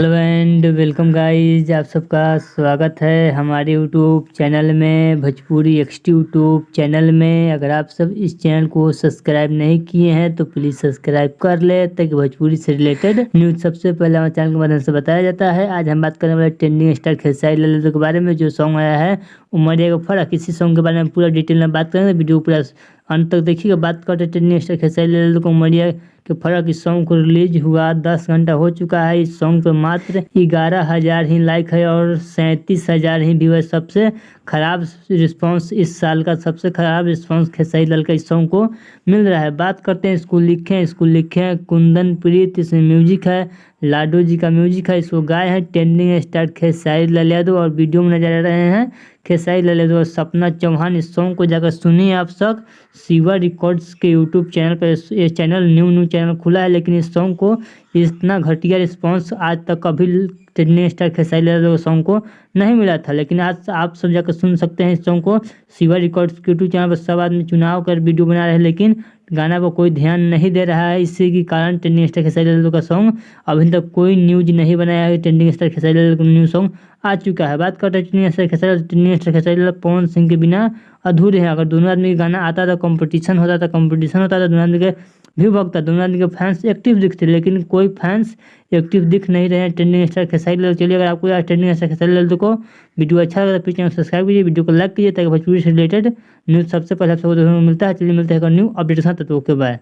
Hello and welcome guys, आप सबका स्वागत है हमारे यूट्यूब चैनल में, भोजपुरी एक्सटी यूट्यूब चैनल में। अगर आप सब इस चैनल को सब्सक्राइब नहीं किए हैं तो प्लीज़ सब्सक्राइब कर ले, ताकि भोजपुरी से रिलेटेड न्यूज़ सबसे पहले हमारे चैनल के माध्यम से बताया जाता है। आज हम बात करने वाले ट्रेंडिंग स्टार खेसारी लाल यादव के बारे में, जो सॉन्ग आया है उमरिया का फर्क। इसी सॉन्ग के बारे में पूरा डिटेल में बात करेंगे, वीडियो पूरा अंत तक देखिएगा। बात करते हैं ट्रेंडिंग स्टार खेसारी लाल यादव को उमरिया के फर्क। इस सॉन्ग को रिलीज हुआ 10 घंटा हो चुका है। इस सॉन्ग पर मात्र 11,000 ही लाइक है और 37,000 ही व्यूअर। सबसे खराब रिस्पांस, इस साल का सबसे खराब रिस्पांस खेसारी लाल का इस सॉन्ग को मिल रहा है। बात करते हैं स्कूल लिखे हैं कुंदन प्रीत, इसमें म्यूजिक है लाडो जी का म्यूजिक है। इसको गाए हैं ट्रेंडिंग स्टार खेसारी लाल यादव और वीडियो में नजर आ रहे हैं खेसारी लाल यादव और सपना चौहान। इस सॉन्ग को जाकर सुनिए आप सब। शिवा रिकॉर्ड्स के यूट्यूब चैनल पर ये चैनल न्यू चैनल खुला है, लेकिन इस सॉन्ग को इतना घटिया रिस्पांस आज तक कभी trending star Khesari Lal Yadav song को नहीं मिला था। लेकिन आज आप सब जाकर सुन सकते हैं इस सॉन्ग को। शिवा रिकॉर्ड्स के यूट्यूब चैनल पर सब आदमी चुनाव कर वीडियो बना रहे हैं, लेकिन गाना पर कोई ध्यान नहीं दे रहा है। इसी के कारण ट्रेंडिंग स्टार खेसारी लाल यादव का सॉन्ग अभी तक कोई न्यूज नहीं बनाया है। ट्रेंडिंग स्टार खेसारी लाल यादव का न्यू सॉन्ग आ चुका है। बात करते हैं ट्रेंडिंग स्टार खेसारी लाल पवन सिंह के बिना अधूरे हैं। अगर दोनों आदमी का गाना आता था, कंपटीशन होता था, दोनों आदमी के व्यू भगता, दोनों आदमी के फैंस एक्टिव दिखते, लेकिन कोई फैंस एक्टिव दिख नहीं रहे हैं ट्रेंडिंग स्टार खेसारी लाल। चलिए, अगर आपको यार ट्रेंडिंग स्टार खेसारी लाल को वीडियो अच्छा लगा तो प्लीज चैनल सब्सक्राइब कीजिए, वीडियो को लाइक कीजिए, ताकि भोजपुरी से रिलेटेड न्यूज़ सबसे पहले आपको देखने को मिलता है। चलिए मिलते हैं न्यू अपडेट के साथ, तो ओके बाय।